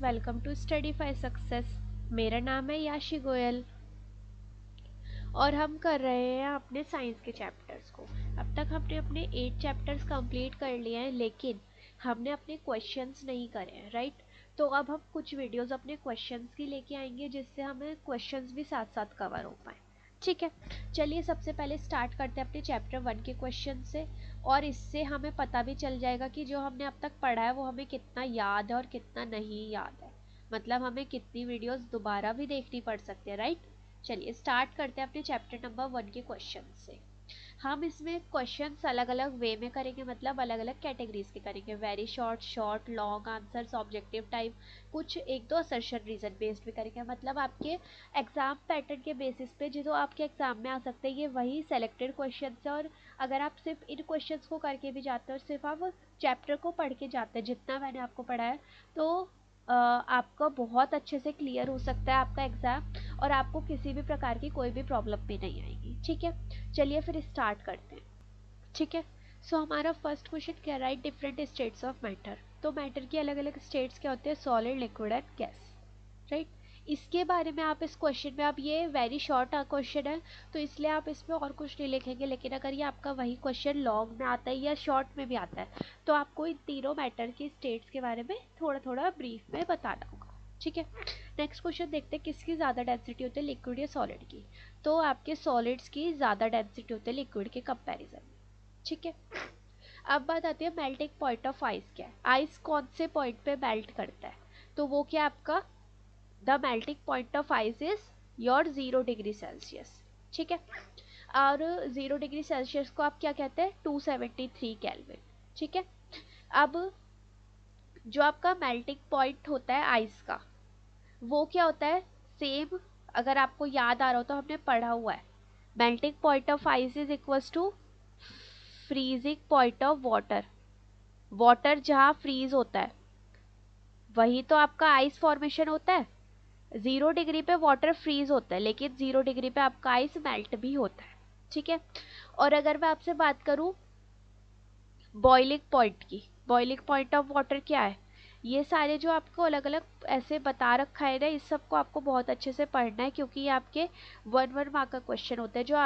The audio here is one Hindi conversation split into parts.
Welcome to स्टडीफाई success. मेरा नाम है याशी गोयल और हम कर रहे हैं अपने साइंस के चैप्टर्स को। अब तक हमने अपने 8 चैप्टर्स कंप्लीट कर लिए हैं, लेकिन हमने अपने क्वेश्चंस नहीं करे हैं, राइट। तो अब हम कुछ वीडियोस अपने क्वेश्चंस की लेके आएंगे, जिससे हमें क्वेश्चंस भी साथ साथ कवर हो पाए। ठीक है, चलिए सबसे पहले स्टार्ट करते हैं अपने चैप्टर 1 के क्वेश्चन से, और इससे हमें पता भी चल जाएगा कि जो हमने अब तक पढ़ा है वो हमें कितना याद है और कितना नहीं याद है। मतलब हमें कितनी वीडियोस दोबारा भी देखनी पड़ सकती है, राइट। चलिए स्टार्ट करते हैं अपने चैप्टर नंबर 1 के क्वेश्चन से। हम इसमें क्वेश्चंस अलग अलग वे में करेंगे, मतलब अलग अलग कैटेगरीज के करेंगे। Very short, short, long answers, objective type, कुछ एक दो असर्शन रीजन बेस्ड भी करेंगे। मतलब आपके एग्जाम पैटर्न के बेसिस पे जो आपके एग्जाम में आ सकते हैं, ये वही सेलेक्टेड क्वेश्चन है। और अगर आप सिर्फ इन क्वेश्चंस को करके भी जाते हो और सिर्फ आप चैप्टर को पढ़ के जाते हैं, जितना मैंने आपको पढ़ा है, तो आपका बहुत अच्छे से क्लियर हो सकता है आपका एग्जाम, और आपको किसी भी प्रकार की कोई भी प्रॉब्लम भी नहीं आएगी। ठीक है, चलिए फिर स्टार्ट करते हैं। ठीक है, सो हमारा फर्स्ट क्वेश्चन क्या, right different states of matter. तो मैटर की अलग अलग स्टेट्स क्या होते हैं, solid, liquid and gas, right. इसके बारे में आप इस क्वेश्चन में, आप ये वेरी शॉर्ट क्वेश्चन है तो इसलिए आप इसमें और कुछ नहीं लिखेंगे, लेकिन अगर ये आपका वही क्वेश्चन लॉन्ग में आता है या शॉर्ट में भी आता है, तो आपको इन तीनों मैटर की स्टेट्स के बारे में थोड़ा थोड़ा ब्रीफ में बताना होगा। ठीक है, नेक्स्ट क्वेश्चन देखते हैं, किसकी ज़्यादा डेंसिटी होती है, लिक्विड या सॉलिड की। तो आपके सॉलिड्स की ज़्यादा डेंसिटी होती है लिक्विड के कंपैरिजन में। ठीक है, अब बात आती है मेल्टिंग पॉइंट ऑफ आइस क्या है। आइस कौन से पॉइंट पे मेल्ट करता है, तो वो क्या आपका the melting point of ice is your 0 degree Celsius. ठीक है, और 0 डिग्री सेल्सियस को आप क्या कहते हैं, 273 केल्विन। ठीक है, अब जो आपका मेल्टिंग पॉइंट होता है आइस का, वो क्या होता है, सेम अगर आपको याद आ रहा हो तो हमने पढ़ा हुआ है, melting point of ice is equals to freezing point of water. Water जहाँ फ्रीज होता है वही तो आपका आइस फॉर्मेशन होता है। 0 डिग्री पे वाटर फ्रीज होता है, लेकिन 0 डिग्री पे आपका आइस मेल्ट भी होता है। ठीक है, और अगर मैं आपसे बात करूं बॉइलिंग पॉइंट की, बॉइलिंग पॉइंट ऑफ वाटर क्या है, ये सारे जो आपको अलग अलग ऐसे बता रखा है ना, इस सबको आपको बहुत अच्छे से पढ़ना है, क्योंकि ये आपके 1 मार्क का क्वेश्चन होता है, जो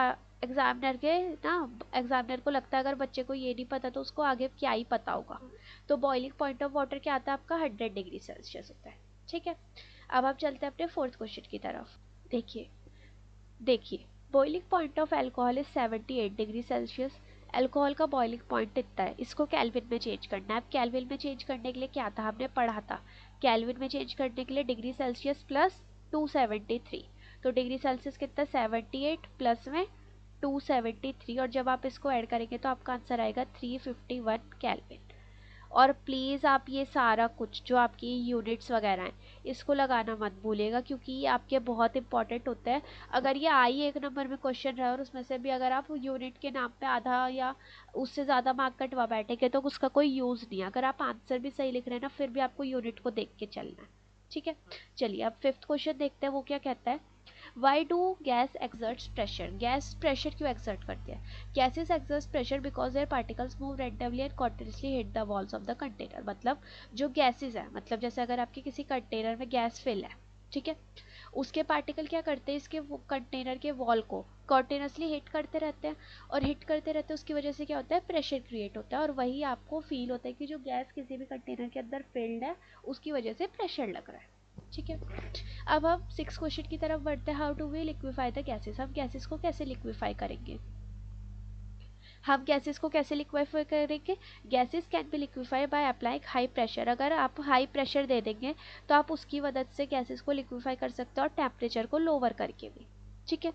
एग्जामिनर के ना, एग्जामिनर को लगता है अगर बच्चे को ये नहीं पता तो उसको आगे क्या ही पता होगा। तो बॉइलिंग पॉइंट ऑफ वाटर क्या आता है आपका, 100 डिग्री सेल्सियस होता है। ठीक है, अब आप चलते हैं अपने फोर्थ क्वेश्चन की तरफ। देखिए देखिए boiling point of alcohol is 78 degree Celsius. Alcohol का बॉइलिंग पॉइंट इतना है, इसको केल्विन में चेंज करना है। अब केल्विन में चेंज करने के लिए क्या था, हमने पढ़ा था, केल्विन में चेंज करने के लिए डिग्री सेल्सियस प्लस 273। तो डिग्री सेल्सियस कितना, 78 प्लस में 273, और जब आप इसको ऐड करेंगे तो आपका आंसर आएगा 351 केल्विन। और प्लीज़ आप ये सारा कुछ जो आपकी यूनिट्स वगैरह हैं इसको लगाना मत भूलिएगा, क्योंकि ये आपके बहुत इंपॉर्टेंट होते हैं। अगर ये आई 1 नंबर में क्वेश्चन रहा और उसमें से भी अगर आप यूनिट के नाम पे आधा या उससे ज़्यादा मार्क कटवा बैठेंगे तो उसका कोई यूज़ नहीं है। अगर आप आंसर भी सही लिख रहे हैं ना, फिर भी आपको यूनिट को देख के चलना है। ठीक है, चलिए अब फिफ्थ क्वेश्चन देखते हैं, वो क्या कहता है, why do gas exerts pressure. Gas pressure क्यों एक्सर्ट करती है, gases exert pressure because there particles move randomly and continuously hit the walls of the container. मतलब जो गैसेस है, मतलब जैसे अगर आपके किसी कंटेनर में गैस फिल है, ठीक है, उसके पार्टिकल क्या करते हैं, इसके कंटेनर के वॉल को कॉन्टिन्यूसली हिट करते रहते हैं, और हिट करते रहते हैं उसकी वजह से क्या होता है, प्रेशर क्रिएट होता है, और वही आपको फील होता है कि जो गैस किसी भी कंटेनर के अंदर फिल्ड है उसकी वजह से प्रेशर लग रहा है। ठीक है, अब हम 6 क्वेश्चन की तरफ बढ़ते हैं, how to we liquefy the gases. हम गैसेस को कैसे लिक्विफाई करेंगे, हम गैसेस को कैसे लिक्विफाई करेंगे, gases can be liquefy by applying high pressure. अगर आप हाई प्रेशर दे देंगे तो आप उसकी मदद से गैसेस को लिक्विफाई कर सकते हो, और टेम्परेचर को लोअर करके भी। ठीक है,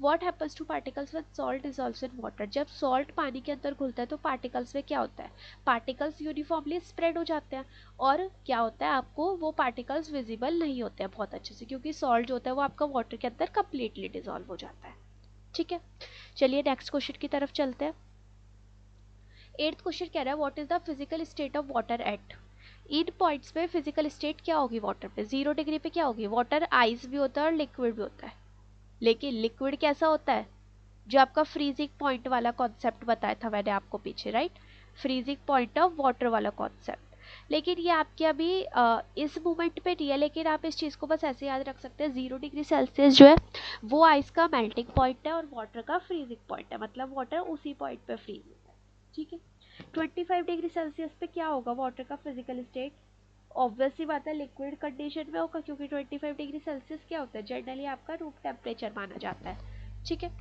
what happens two particles when salt dissolves in water. जब सॉल्ट पानी के अंदर घुलता है तो पार्टिकल्स में क्या होता है, पार्टिकल्स यूनिफॉर्मली स्प्रेड हो जाते हैं, और क्या होता है, आपको वो पार्टिकल्स विजिबल नहीं होते हैं बहुत अच्छे से, क्योंकि सॉल्ट जो होता है वो आपका वाटर के अंदर कंप्लीटली डिसॉल्व हो जाता है। ठीक है, चलिए नेक्स्ट क्वेश्चन की तरफ चलते हैं। 8th क्वेश्चन कह रहा है, what is the physical state of water at. In points पे फिजिकल स्टेट क्या होगी वाटर पे, 0 डिग्री पे क्या होगी, वाटर आइस भी होता है और लिक्विड भी होता है, लेकिन लिक्विड कैसा होता है, जो आपका फ्रीजिंग पॉइंट वाला कॉन्सेप्ट बताया था मैंने आपको पीछे, right, freezing point of water वाला कॉन्सेप्ट। लेकिन ये आपके अभी इस मोमेंट पे नहीं है, लेकिन आप इस चीज़ को बस ऐसे याद रख सकते हैं 0 डिग्री सेल्सियस जो है वो आइस का मेल्टिंग पॉइंट है और वाटर का फ्रीजिंग पॉइंट है, मतलब वाटर उसी पॉइंट पे फ्रीज होता है। ठीक है, 25 डिग्री सेल्सियस पे क्या होगा वाटर का फिजिकल स्टेट? ऑब्वियसली बात है लिक्विड कंडीशन में होगा, क्योंकि 25 डिग्री सेल्सियस क्या होता है, जनरली आपका रूम टेम्परेचर माना जाता है। ठीक है,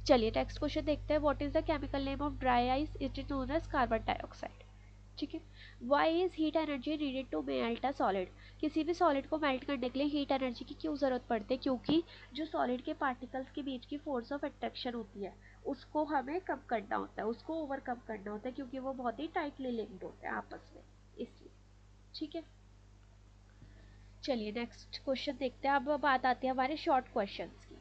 चलिए नेक्स्ट क्वेश्चन देखते हैं। What is the chemical name of dry ice? It is known as carbon dioxide. ठीक है, why is heat energy needed to melt a solid? किसी भी सॉलिड को मेल्ट करने के लिए हीट एनर्जी की क्यों जरूरत पड़ती है? क्योंकि जो सॉलिड के पार्टिकल्स के बीच की फोर्स ऑफ अट्रैक्शन होती है उसको हमें कम करना होता है, उसको ओवरकम करना होता है, क्योंकि वो बहुत ही टाइटली लिंक्ड होते हैं आपस में, इसलिए। ठीक है, चलिए नेक्स्ट क्वेश्चन देखते हैं। अब बात आती है हमारे शॉर्ट क्वेश्चंस की।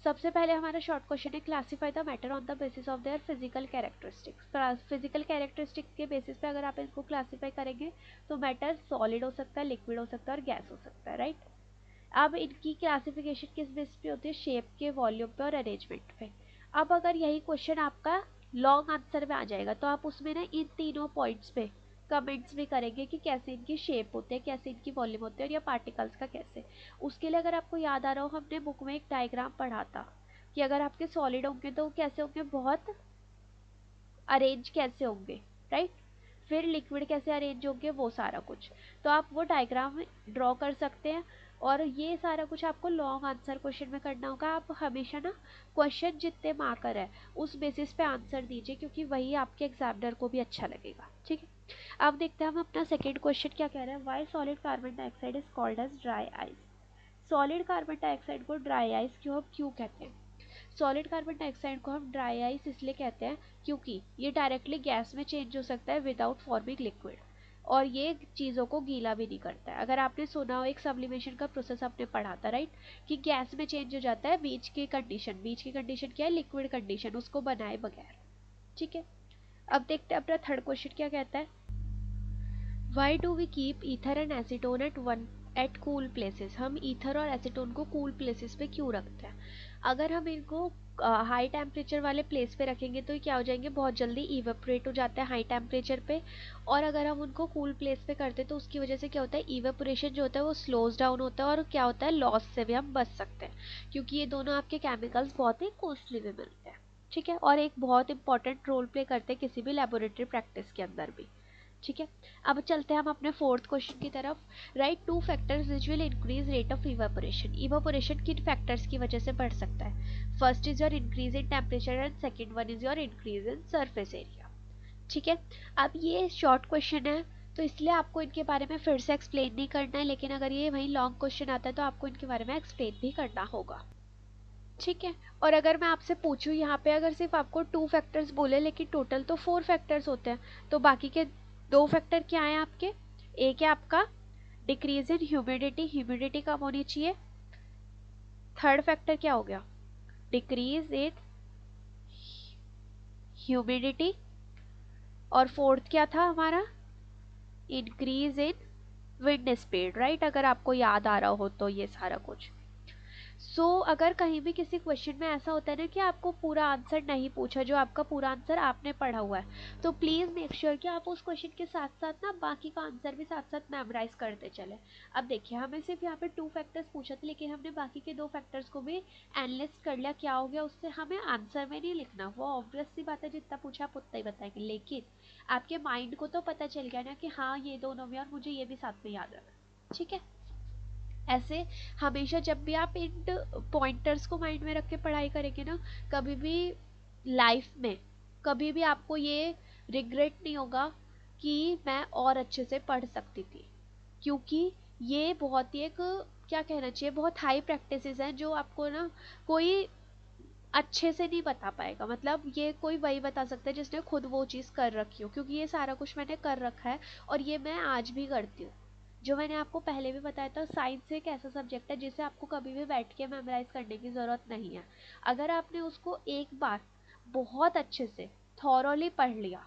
सबसे पहले हमारा शॉर्ट क्वेश्चन है, classify the matter on the basis of their physical characteristics. Physical characteristics के बेसिस पे अगर आप इनको क्लासिफाई करेंगे तो मैटर सॉलिड हो सकता है, लिक्विड हो सकता है और गैस हो सकता है, राइट। अब इनकी क्लासिफिकेशन किस बेसिस पे होती है? शेप के, वॉल्यूम पे और अरेंजमेंट पे। अब अगर यही क्वेश्चन आपका लॉन्ग आंसर में आ जाएगा तो आप उसमें ना इन तीनों पॉइंट्स पे कमेंट्स भी करेंगे कि कैसे इनकी शेप होते हैं, कैसे इनकी वॉल्यूम होते हैं और या पार्टिकल्स का कैसे। उसके लिए अगर आपको याद आ रहा हो, हमने बुक में एक डायग्राम पढ़ा था कि अगर आपके सॉलिड होंगे तो कैसे होंगे, बहुत अरेंज कैसे होंगे, राइट। फिर लिक्विड कैसे अरेंज होंगे, वो सारा कुछ। तो आप वो डायग्राम ड्रॉ कर सकते हैं और ये सारा कुछ आपको लॉन्ग आंसर क्वेश्चन में करना होगा। आप हमेशा ना क्वेश्चन जितने मार्कर है उस बेसिस पे आंसर दीजिए, क्योंकि वही आपके एग्जामिनर को भी अच्छा लगेगा। ठीक है, अब देखते हैं हम अपना सेकेंड क्वेश्चन क्या कह रहे हैं। Why solid carbon dioxide is called as dry ice? Solid carbon dioxide को ड्राई आइस क्यों कहते हैं? सॉलिड कार्बन डाइऑक्साइड को हम ड्राई आइस इसलिए कहते हैं क्योंकि ये डायरेक्टली गैस में चेंज हो सकता है विदाउट फॉर्मिंग लिक्विड, और ये चीज़ों को गीला भी नहीं करता है। अगर आपने सुना हो एक सब्लिमेशन का प्रोसेस आपने पढ़ा था, राइट, कि गैस में चेंज हो जाता है बीच की कंडीशन क्या है, लिक्विड कंडीशन, उसको बनाए बगैर। ठीक है, अब देखते हैं अपना थर्ड क्वेश्चन क्या कहता है। Why do we keep ether and acetone at cool places? हम ईथर और एसीटोन को कूल प्लेसेस पे क्यों रखते हैं? अगर हम इनको हाई टेम्परेचर वाले प्लेस पे रखेंगे तो ये क्या हो जाएंगे, बहुत जल्दी इवेपोरेट हो जाते हैं हाई टेम्परेचर पे। और अगर हम उनको कूल प्लेस पे करते हैं तो उसकी वजह से क्या होता है, इवेपोरेशन जो होता है वो स्लोज डाउन होता है और क्या होता है, लॉस से भी हम बच सकते हैं, क्योंकि ये दोनों आपके केमिकल्स बहुत ही कॉस्टली भी मिलते हैं। ठीक है, और एक बहुत इंपॉर्टेंट रोल प्ले करते हैं किसी भी लेबोरेटरी प्रैक्टिस के अंदर भी। ठीक है, अब चलते हैं हम अपने फोर्थ क्वेश्चन की तरफ। Right two factors which will increase rate of evaporation? Evaporation किन फैक्टर्स की वजह से बढ़ सकता है? First is your increase in temperature and second one is your increase in surface area. ठीक है, अब ये शॉर्ट क्वेश्चन है तो इसलिए आपको इनके बारे में फिर से एक्सप्लेन नहीं करना है, लेकिन अगर ये वही लॉन्ग क्वेश्चन आता है तो आपको इनके बारे में एक्सप्लेन भी करना होगा। ठीक है, और अगर मैं आपसे पूछूं यहाँ पे, अगर सिर्फ आपको 2 फैक्टर्स बोले लेकिन टोटल तो 4 फैक्टर्स होते हैं, तो बाकी के 2 फैक्टर क्या है आपके? एक है आपका डिक्रीज इन ह्यूमिडिटी, ह्यूमिडिटी कम होनी चाहिए। थर्ड फैक्टर क्या हो गया, डिक्रीज इन ह्यूमिडिटी। और फोर्थ क्या था हमारा, increase in wind speed, right, अगर आपको याद आ रहा हो तो ये सारा कुछ। अगर कहीं भी किसी क्वेश्चन में ऐसा होता है ना कि आपको पूरा आंसर नहीं पूछा, जो आपका पूरा आंसर आपने पढ़ा हुआ है, तो प्लीज़ मेक श्योर कि आप उस क्वेश्चन के साथ साथ ना बाकी का आंसर भी साथ साथ मेमोराइज करते चले। अब देखिए, हमें सिर्फ यहाँ पे 2 फैक्टर्स पूछा था, लेकिन हमने बाकी के 2 फैक्टर्स को भी एनालिस्ट कर लिया। क्या हो गया उससे, हमें आंसर में नहीं लिखना, वो ऑब्वियस सी बात है, जितना पूछा आप उतना ही बताएंगे, लेकिन आपके माइंड को तो पता चल गया ना कि हाँ ये दोनों में और मुझे ये भी साथ में याद रखना। ठीक है, ऐसे हमेशा जब भी आप इन पॉइंटर्स को माइंड में रख के पढ़ाई करेंगे ना, कभी भी लाइफ में कभी भी आपको ये रिग्रेट नहीं होगा कि मैं और अच्छे से पढ़ सकती थी, क्योंकि ये बहुत ही एक, क्या कहना चाहिए, बहुत हाई प्रैक्टिसेस हैं जो आपको ना कोई अच्छे से नहीं बता पाएगा। मतलब ये कोई वही बता सकता है जिसने खुद वो चीज़ कर रखी हो, क्योंकि ये सारा कुछ मैंने कर रखा है और ये मैं आज भी करती हूँ। जो मैंने आपको पहले भी बताया था, साइंस एक ऐसा सब्जेक्ट है जिसे आपको कभी भी बैठ के मेमोराइज करने की ज़रूरत नहीं है। अगर आपने उसको एक बार बहुत अच्छे से थॉरोली पढ़ लिया,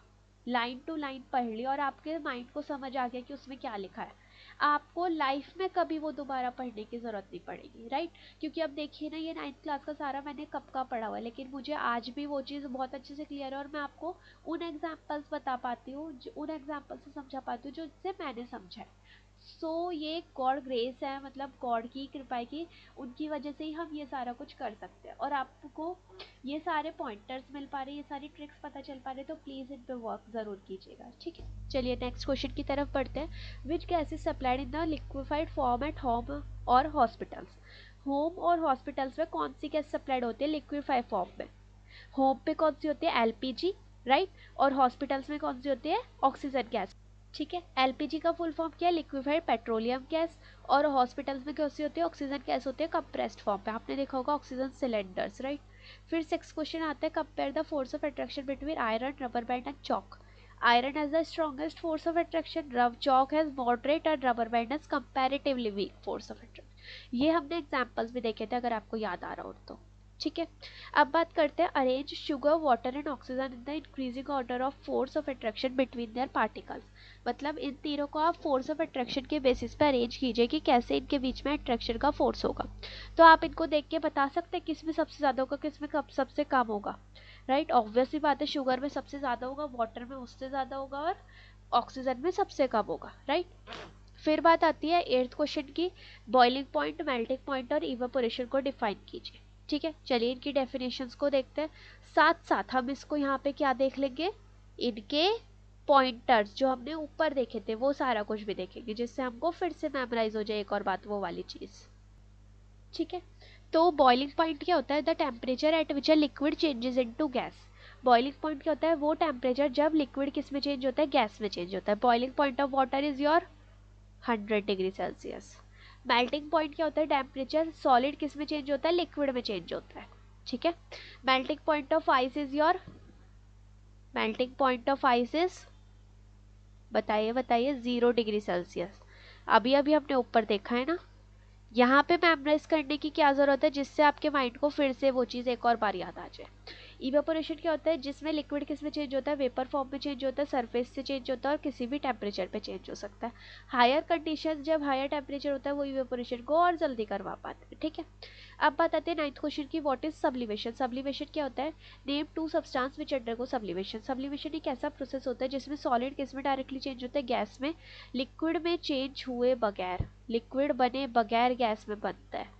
लाइन टू लाइन पढ़ लिया और आपके माइंड को समझ आ गया कि उसमें क्या लिखा है, आपको लाइफ में कभी वो दोबारा पढ़ने की ज़रूरत नहीं पड़ेगी, राइट। क्योंकि अब देखिए ना, ये 9th क्लास का सारा मैंने कब का पढ़ा हुआ है, लेकिन मुझे आज भी वो चीज़ बहुत अच्छे से क्लियर है और मैं आपको उन एग्जाम्पल्स बता पाती हूँ, उन एग्जाम्पल से समझा पाती हूँ जो इससे मैंने समझा है। सो ये गॉड ग्रेस है, मतलब गॉड की कृपा है कि उनकी वजह से ही हम ये सारा कुछ कर सकते हैं और आपको ये सारे पॉइंटर्स मिल पा रहे हैं, ये सारी ट्रिक्स पता चल पा रहे हैं, तो प्लीज़ इन पे वर्क ज़रूर कीजिएगा, ठीक है। चलिए नेक्स्ट क्वेश्चन की तरफ बढ़ते हैं। Which gas is supplied in the liquefied form at home और हॉस्पिटल्स। होम और हॉस्पिटल्स में कौन सी गैस सप्लाइड होती है लिक्विफाइड फॉर्म में? होम पे कौन सी होती है? LPG, right. और हॉस्पिटल्स में कौन सी होती है? ऑक्सीजन गैस, ठीक है। एलपीजी का फुल फॉर्म क्या है? Liquefied petroleum gas. और हॉस्पिटल्स में कौन सी होती है? ऑक्सीजन गैस होती है कंप्रेस्ड फॉर्म पे, आपने देखा होगा ऑक्सीजन सिलेंडर्स, राइट। फिर 6 क्वेश्चन आता है, compare the force of attraction between iron, rubber band and chalk. Iron has the strongest force of attraction, chalk has moderate and rubber band has comparatively weak force of attraction। ये हमने एग्जाम्पल्स भी देखे थे, अगर आपको याद आ रहा हो तो, ठीक है। अब बात करते हैं, arrange sugar, water and oxygen in the increasing order of force of attraction between their particles. मतलब इन तीनों को आप फोर्स ऑफ अट्रैक्शन के बेसिस पे अरेंज कीजिए कि कैसे इनके बीच में अट्रैक्शन का फोर्स होगा। तो आप इनको देख के बता सकते हैं किस में सबसे ज़्यादा होगा, किस में सबसे कम होगा, राइट। ऑब्वियसली बात है, शुगर में सबसे ज़्यादा होगा, वाटर में उससे ज़्यादा होगा और ऑक्सीजन में सबसे कम होगा, राइट। फिर बात आती है 8th क्वेश्चन की, बॉइलिंग पॉइंट, मेल्टिंग पॉइंट और इवेपोरेशन को डिफाइन कीजिए, ठीक है। चलिए इनकी डेफिनेशंस को देखते हैं, साथ साथ हम इसको यहाँ पे क्या देख लेंगे, इनके पॉइंटर्स जो हमने ऊपर देखे थे वो सारा कुछ भी देखेंगे, जिससे हमको फिर से मेमोराइज हो जाए एक और बात, वो वाली चीज़, ठीक है। तो बॉइलिंग पॉइंट क्या होता है? The temperature at which a liquid changes into gas. Boiling point क्या होता है? वो टेम्परेचर जब लिक्विड किस में चेंज होता है? गैस में चेंज होता है। Boiling point of water is your 100 degree Celsius. Melting point क्या होता है? टेम्परेचर सॉलिड किस में चेंज होता है? लिक्विड में चेंज होता है, ठीक है। Melting point of ice is your, melting point of ice is, बताइए बताइए, 0 डिग्री सेल्सियस। अभी अभी हमने ऊपर देखा है ना। यहाँ पे मेमोराइज करने की क्या ज़रूरत है, जिससे आपके माइंड को फिर से वो चीज़ एक और बार याद आ जाए। इवेपोरेशन क्या होता है? जिसमें लिक्विड किस में चेंज होता है? वेपर फॉर्म में चेंज होता है, सरफेस से चेंज होता है और किसी भी टेम्परेचर पे चेंज हो सकता है। हायर कंडीशन, जब हायर टेम्परेचर होता है वो इवेपोरेशन को और जल्दी करवा पाते हैं, ठीक है। अब बात आती है 9th क्वेश्चन की, व्हाट इज सब्लिमेशन। सब्लिमेशन क्या होता है? Name 2 substance which undergo sublimation. Sublimation एक ऐसा प्रोसेस होता है जिसमें सॉलिड किस में डायरेक्टली चेंज होता है? गैस में। लिक्विड में चेंज हुए बगैर, लिक्विड बने बगैर गैस में बनता है।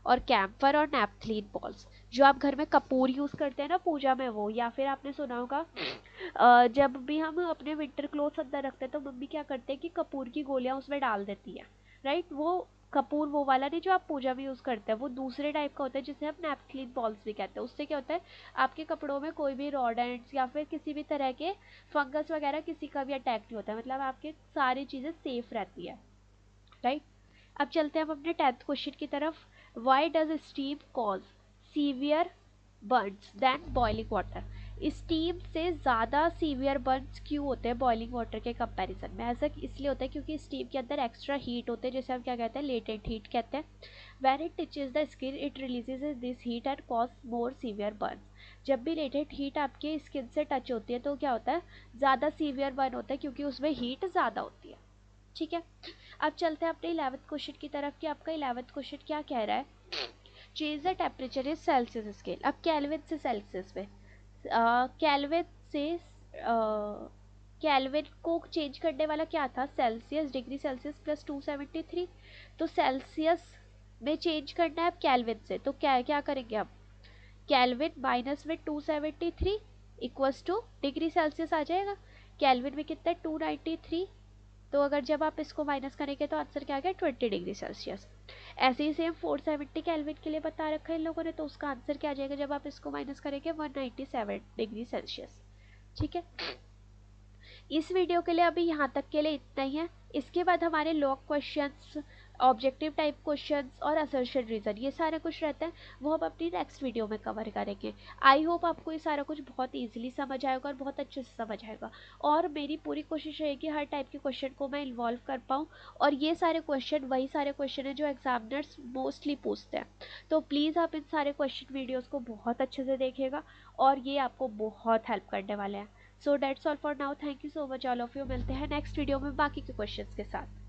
और कैम्फर और नैप्थलीन बॉल्स, जो आप घर में कपूर यूज करते हैं ना पूजा में, वो, या फिर आपने सुना होगा जब भी हम अपने विंटर क्लोथ्स अंदर रखते हैं तो मम्मी क्या करते हैं कि कपूर की गोलियां उसमें डाल देती है, राइट। वो कपूर वो वाला नहीं जो आप पूजा में यूज करते हैं, वो दूसरे टाइप का होता है जिसे हम नैप्थलीन बॉल्स भी कहते हैं। उससे क्या होता है, आपके कपड़ों में कोई भी रॉडेंट्स या फिर किसी भी तरह के फंगस वगैरह किसी का भी अटैक नहीं होता है, मतलब आपके सारी चीजें सेफ रहती है, राइट। अब चलते हैं हम अपने 10th क्वेश्चन की तरफ। Why does steam cause severe burns than boiling water. Steam से ज़्यादा सीवियर बर्न्स क्यों होते हैं बॉइलिंग वाटर के कंपैरिजन में? ऐसा इसलिए होता है क्योंकि स्टीम के अंदर एक्स्ट्रा हीट होते हैं, जैसे हम क्या कहते हैं, लेटेंट हीट कहते हैं। When it touches the skin it releases this heat and cause more severe Burns. जब भी लेटेंट हीट आपके स्किन से टच होती है तो क्या होता है, ज़्यादा सीवियर बर्न होता है क्योंकि उसमें हीट ज़्यादा होती है, ठीक है। अब चलते हैं अपने 11th क्वेश्चन की तरफ कि आपका 11th क्वेश्चन क्या कह रहा है, change the temperature is Celsius scale. अब केल्विन से सेल्सियस में, केल्विन से केल्विन को चेंज करने वाला क्या था? Celsius, degree Celsius plus 273। तो सेल्सियस में चेंज करना है अब केल्विन से, तो क्या क्या करेंगे हम, केल्विन माइनस में 273 इक्वल्स टू डिग्री सेल्सियस आ जाएगा। केल्विन में कितना है? 293। तो अगर जब आप इसको माइनस करेंगे तो आंसर क्या आ गया? 20 डिग्री सेल्सियस। ऐसे ही सेम 470 केल्विन के लिए बता रखा है इन लोगों ने, तो उसका आंसर क्या आ जाएगा जब आप इसको माइनस करेंगे? 197 डिग्री सेल्सियस, ठीक है। इस वीडियो के लिए अभी यहाँ तक के लिए इतना ही है। इसके बाद हमारे log questions, objective type questions और असर्शन रीजन, ये सारा कुछ रहता है, वो हम अपनी नेक्स्ट वीडियो में कवर करेंगे। आई होप आपको ये सारा कुछ बहुत इजीली समझ आएगा और बहुत अच्छे से समझ आएगा, और मेरी पूरी कोशिश रहेगी हर टाइप के क्वेश्चन को मैं इन्वॉल्व कर पाऊँ, और ये सारे क्वेश्चन वही सारे क्वेश्चन है जो एग्जामिनर्स मोस्टली पूछते हैं। तो प्लीज़ आप इन सारे क्वेश्चन वीडियोज़ को बहुत अच्छे से देखिएगा और ये आपको बहुत हेल्प करने वाले हैं। So that's all for now, thank you so much all of you. मिलते हैं नेक्स्ट वीडियो में बाकी के क्वेश्चंस के साथ।